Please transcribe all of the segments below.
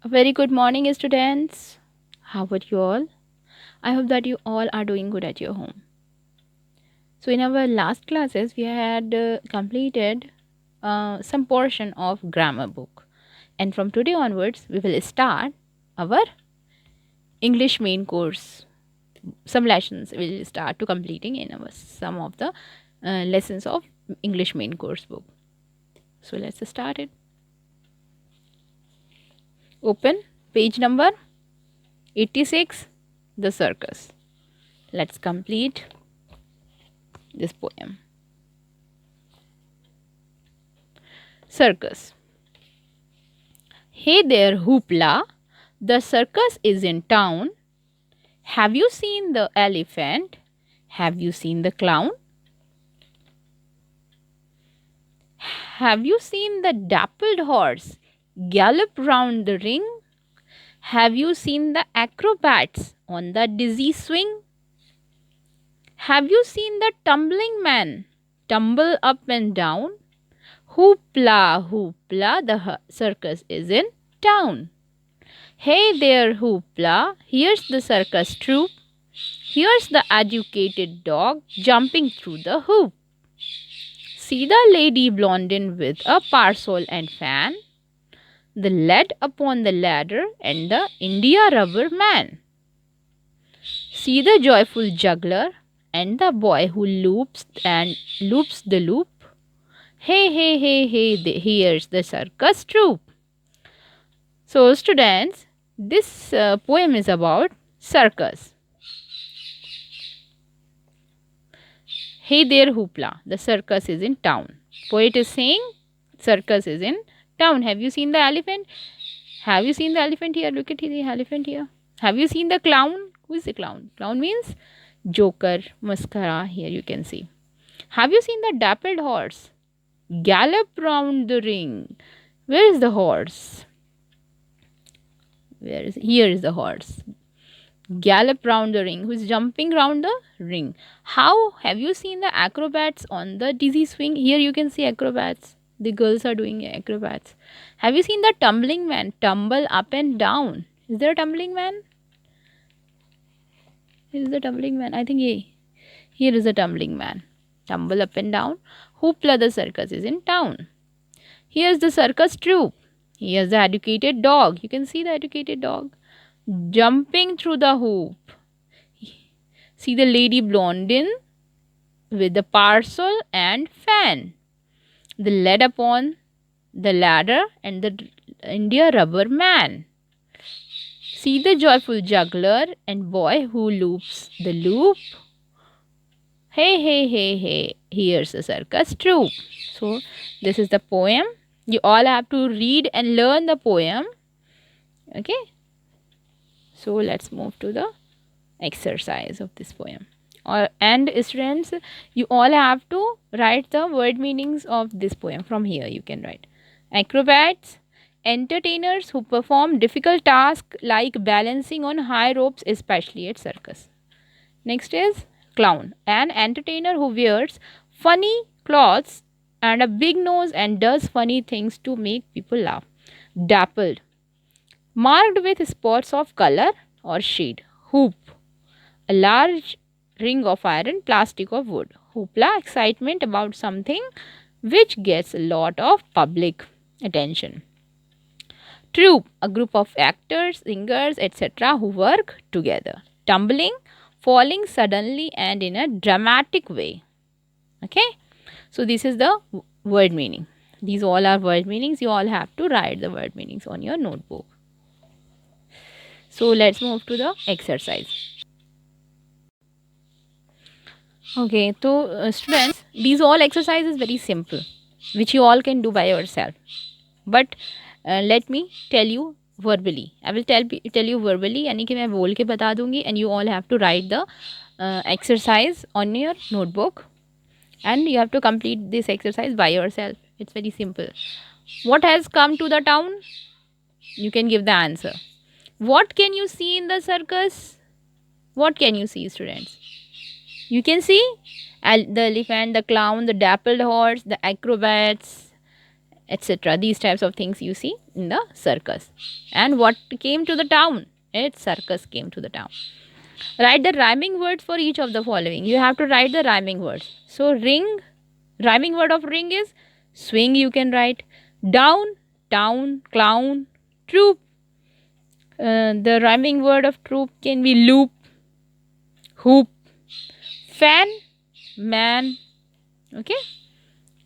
A very good morning, students. How are you all? I hope that you all are doing good at your home. So, in our last classes, we had completed some portion of grammar book, and from today onwards, we will start our English main course. Some lessons we will start to completing in our some of the lessons of English main course book. So, let's start it. Open page number 86, The Circus. Let's complete this poem. Circus. Hey there, Hoopla. The circus is in town. Have you seen the elephant? Have you seen the clown? Have you seen the dappled horse gallop round the ring? Have you seen the acrobats on the dizzy swing? Have you seen the tumbling man tumble up and down? Hoopla, hoopla, the circus is in town. Hey there, Hoopla, here's the circus troupe. Here's the educated dog jumping through the hoop. See the lady blondin with a parasol and fan, the lad upon the ladder, and the India rubber man. See the joyful juggler and the boy who loops the loop. Hey, hey, hey, hey, here's the circus troupe. So, students, this poem is about circus. Hey there, Hoopla, the circus is in town. Poet is saying circus is in town. Have you seen the elephant? Have you seen the elephant here? Look at the elephant here. Have you seen the clown? Who is the clown? Clown means joker, mascara. Here you can see. Have you seen the dappled horse? Gallop round the ring. Where is the horse? Here is the horse. Gallop round the ring. Who is jumping round the ring? How have you seen the acrobats on the dizzy swing? Here you can see acrobats. The girls are doing acrobats. Have you seen the tumbling man tumble up and down? Is there a tumbling man? Here is the tumbling man. I think here is a tumbling man. Tumble up and down. Hoopla, the circus is in town. Here's the circus troupe. Here's the educated dog. You can see the educated dog jumping through the hoop. See the lady blondin with the parasol and fan, the lad upon the ladder, and the India rubber man. See the joyful juggler and boy who loops the loop. Hey, hey, hey, hey, here's the circus troupe. So, this is the poem. You all have to read and learn the poem. Okay. So, let's move to the exercise of this poem. And students, you all have to write the word meanings of this poem. From here you can write acrobats, entertainers who perform difficult tasks like balancing on high ropes, especially at circus. Next is clown, an entertainer who wears funny clothes and a big nose and does funny things to make people laugh. Dappled, marked with spots of color or shade. Hoop, a large ring of iron, plastic or wood. Hoopla, excitement about something which gets a lot of public attention. Troupe, a group of actors, singers, etc. who work together. Tumbling, falling suddenly and in a dramatic way. Okay, so this is the word meaning. These all are word meanings. You all have to write the word meanings on your notebook. So let's move to the exercise. Okay, so students, these all exercises very simple, which you all can do by yourself. But let me tell you verbally. I will tell you verbally, यानी कि मैं बोल के बता दूंगी, and you all have to write the exercise on your notebook, and you have to complete this exercise by yourself. It's very simple. What has come to the town? You can give the answer. What can you see in the circus? What can you see, students? You can see the elephant, the clown, the dappled horse, the acrobats, etc. These types of things you see in the circus. And what came to the town? Its circus came to the town. Write the rhyming words for each of the following. You have to write the rhyming words. So ring, rhyming word of ring is swing, you can write. Down, town, clown, troop. The rhyming word of troop can be loop, hoop, fan, man. Okay.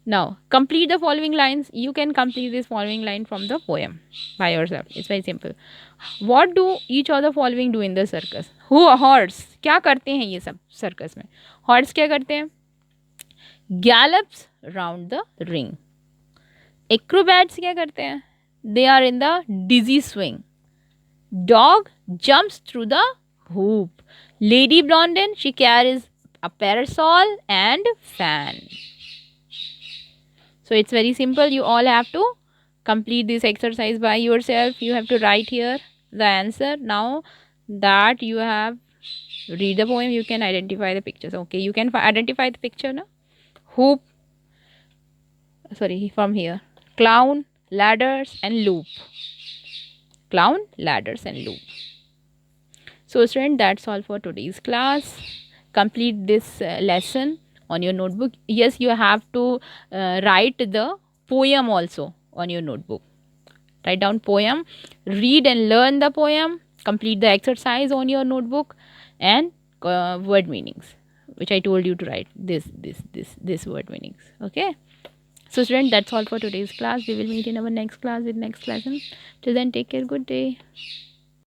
Now complete the following lines. You can complete this following line from the poem by yourself. It's very simple. What do each of the following do in the circus? Who? Horse. क्या करते हैं ये सब circus में? Horse क्या करते हैं? Gallops round the ring. Acrobats क्या करते हैं? They are in the dizzy swing. Dog jumps through the hoop. Lady Blondin, she carries a parasol and fan. So it's very simple. You all have to complete this exercise by yourself. You have to write here the answer. Now that you have read the poem, you can identify the pictures. Okay, you can identify the picture now. Hoop, sorry, from here. Clown, ladders and loop. Clown, ladders and loop. So student, that's all for today's class. Complete this lesson on your notebook. Yes, you have to write the poem also on your notebook. Write down poem, read and learn the poem, complete the exercise on your notebook, and word meanings, which I told you to write this word meanings. Okay. So student, that's all for today's class. We will meet in our next class with next lesson. Till then, take care. Good day.